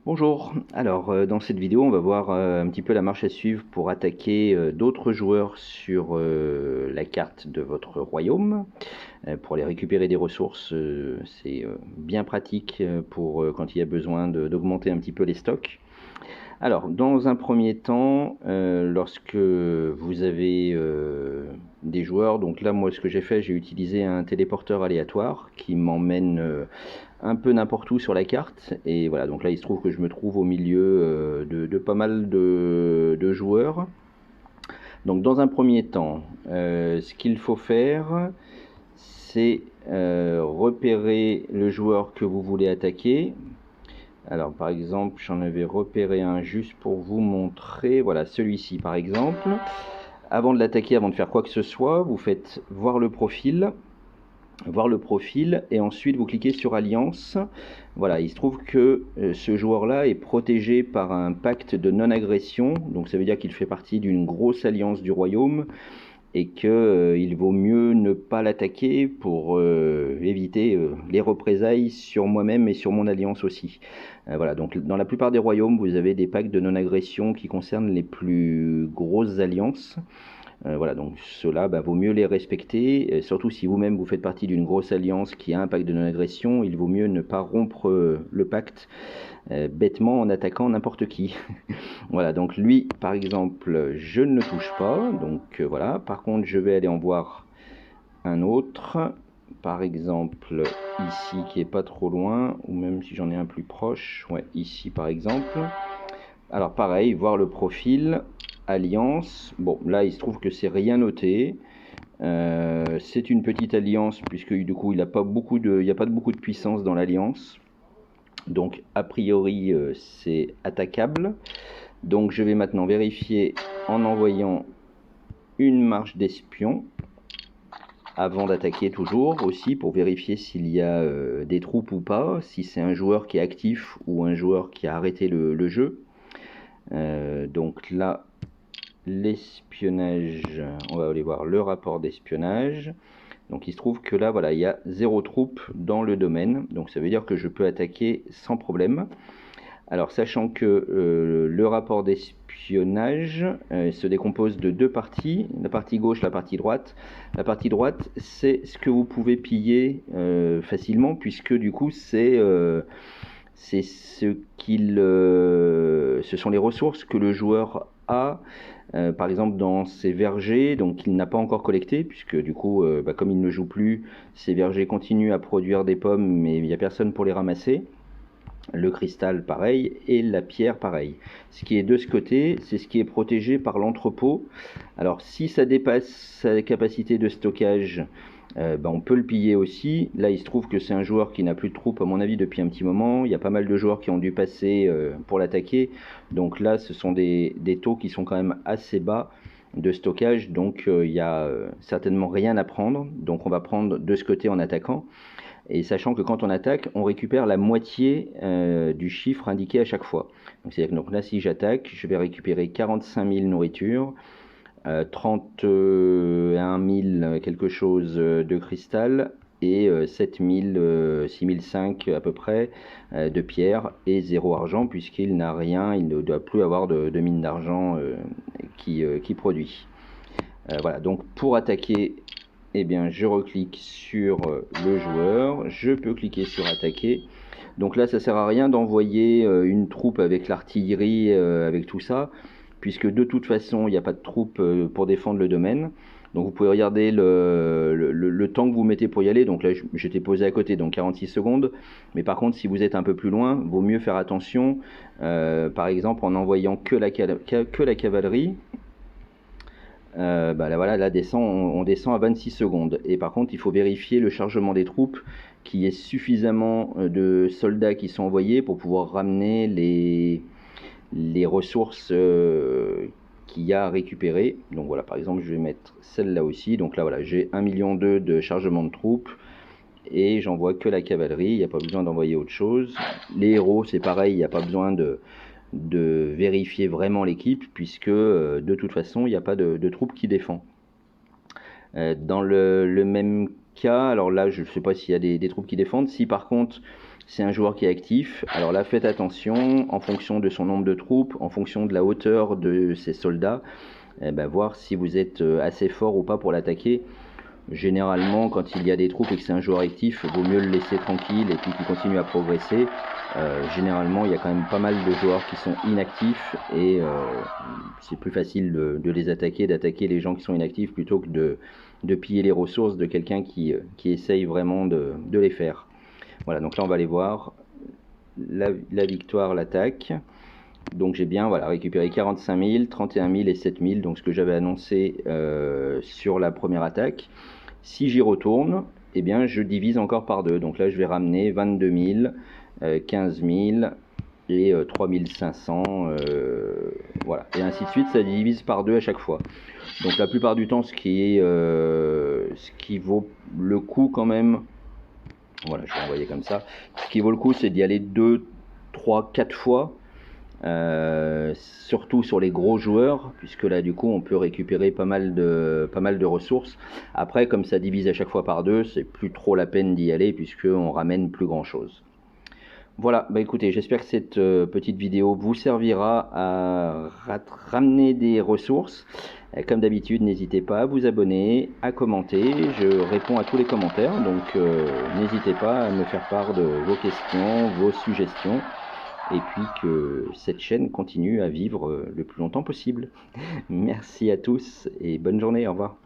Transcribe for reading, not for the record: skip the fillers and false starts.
Bonjour, alors dans cette vidéo on va voir un petit peu la marche à suivre pour attaquer d'autres joueurs sur la carte de votre royaume, pour aller récupérer des ressources. C'est bien pratique pour quand il y a besoin d'augmenter un petit peu les stocks. Alors, dans un premier temps, lorsque vous avez des joueurs, donc là, moi, ce que j'ai fait, j'ai utilisé un téléporteur aléatoire qui m'emmène un peu n'importe où sur la carte. Et voilà, donc là, il se trouve que je me trouve au milieu de pas mal de joueurs. Donc, dans un premier temps, ce qu'il faut faire, c'est repérer le joueur que vous voulez attaquer. Alors par exemple, j'en avais repéré un juste pour vous montrer, voilà celui-ci par exemple. Avant de l'attaquer, avant de faire quoi que ce soit, vous faites voir le profil, et ensuite vous cliquez sur Alliance. Voilà, il se trouve que ce joueur-là est protégé par un pacte de non-agression, donc ça veut dire qu'il fait partie d'une grosse alliance du royaume, et qu'il vaut mieux ne pas l'attaquer pour éviter les représailles sur moi-même et sur mon alliance aussi. Voilà, donc dans la plupart des royaumes, vous avez des pactes de non-agression qui concernent les plus grosses alliances. Voilà, donc ceux-là, vaut mieux les respecter, surtout si vous-même vous faites partie d'une grosse alliance qui a un pacte de non-agression, il vaut mieux ne pas rompre le pacte bêtement en attaquant n'importe qui. Voilà, donc lui, par exemple, je ne le touche pas, donc voilà. Par contre, je vais aller en voir un autre, par exemple ici, qui est pas trop loin, ou même si j'en ai un plus proche, ouais, ici par exemple. Alors pareil, voir le profil, alliance, bon, là il se trouve que c'est rien noté. C'est une petite alliance, puisque du coup il n'y a pas beaucoup de puissance dans l'alliance. Donc a priori c'est attaquable. Donc je vais maintenant vérifier en envoyant une marche d'espion avant d'attaquer, toujours aussi pour vérifier s'il y a des troupes ou pas, si c'est un joueur qui est actif ou un joueur qui a arrêté le jeu. Donc là, l'espionnage, on va aller voir le rapport d'espionnage. Donc il se trouve que là, voilà, il y a 0 troupe dans le domaine, donc ça veut dire que je peux attaquer sans problème. Alors, sachant que le rapport d'espionnage se décompose de 2 parties, la partie gauche, la partie droite. La partie droite, c'est ce que vous pouvez piller facilement, puisque du coup, c'est ce sont les ressources que le joueur a, par exemple dans ses vergers, donc qu'il n'a pas encore collecté, puisque du coup, comme il ne joue plus, ses vergers continuent à produire des pommes, mais il n'y a personne pour les ramasser. Le cristal pareil, et la pierre pareil. Ce qui est de ce côté, c'est ce qui est protégé par l'entrepôt. Alors si ça dépasse sa capacité de stockage, on peut le piller aussi. Là il se trouve que c'est un joueur qui n'a plus de troupes à mon avis depuis un petit moment. Il y a pas mal de joueurs qui ont dû passer pour l'attaquer. Donc là ce sont des taux qui sont quand même assez bas de stockage, donc il n'y a certainement rien à prendre. Donc on va prendre de ce côté en attaquant. Et sachant que quand on attaque, on récupère la moitié du chiffre indiqué à chaque fois. Donc c'est-à-dire que donc là, si j'attaque, je vais récupérer 45 000 nourritures, 31 000 quelque chose de cristal, et 7 000, 6 500 à peu près de pierre, et 0 argent, puisqu'il n'a rien, il ne doit plus avoir de mine d'argent qui produit. Voilà, donc pour attaquer, eh bien, je reclique sur le joueur, je peux cliquer sur attaquer. Donc là, ça sert à rien d'envoyer une troupe avec l'artillerie, avec tout ça, puisque de toute façon, il n'y a pas de troupe pour défendre le domaine. Donc vous pouvez regarder le temps que vous mettez pour y aller. Donc là, j'étais posé à côté, donc 46 secondes. Mais par contre, si vous êtes un peu plus loin, vaut mieux faire attention, par exemple en envoyant que la cavalerie. Là, voilà, là on descend à 26 secondes. Et par contre, il faut vérifier le chargement des troupes, qu'il y ait suffisamment de soldats qui sont envoyés pour pouvoir ramener les ressources qu'il y a à récupérer. Donc voilà, par exemple, je vais mettre celle-là aussi. Donc là, voilà, j'ai 1,2 million de chargement de troupes. Et j'envoie que la cavalerie, il n'y a pas besoin d'envoyer autre chose. Les héros, c'est pareil, il n'y a pas besoin de vérifier vraiment l'équipe, puisque de toute façon il n'y a pas de troupe qui défend. Dans le même cas, alors là je ne sais pas s'il y a des troupes qui défendent. Si par contre c'est un joueur qui est actif. Alors là, faites attention, en fonction de son nombre de troupes, en fonction de la hauteur de ses soldats, voir si vous êtes assez fort ou pas pour l'attaquer. Généralement, quand il y a des troupes et que c'est un joueur actif, il vaut mieux le laisser tranquille et puis qu'il continue à progresser. Généralement, il y a quand même pas mal de joueurs qui sont inactifs et c'est plus facile de les attaquer, d'attaquer les gens qui sont inactifs plutôt que de piller les ressources de quelqu'un qui essaye vraiment de les faire. Voilà, donc là on va aller voir la victoire, l'attaque. Donc j'ai bien récupéré 45 000, 31 000 et 7 000, donc ce que j'avais annoncé sur la première attaque. Si j'y retourne, eh bien je divise encore par 2. Donc là je vais ramener 22 000, 15 000 et 3 500. Voilà, et ainsi de suite, ça divise par 2 à chaque fois. Donc la plupart du temps, ce qui vaut le coup quand même, voilà, je vais envoyer comme ça. Ce qui vaut le coup, c'est d'y aller 2, 3, 4 fois. Surtout sur les gros joueurs, puisque là du coup on peut récupérer pas mal de ressources. Après, comme ça divise à chaque fois par 2, c'est plus trop la peine d'y aller puisque on ramène plus grand chose. Voilà, écoutez, j'espère que cette petite vidéo vous servira à ramener des ressources. Comme d'habitude, n'hésitez pas à vous abonner, à commenter. Je réponds à tous les commentaires, donc n'hésitez pas à me faire part de vos questions, vos suggestions, et puis que cette chaîne continue à vivre le plus longtemps possible. Merci à tous et bonne journée, au revoir.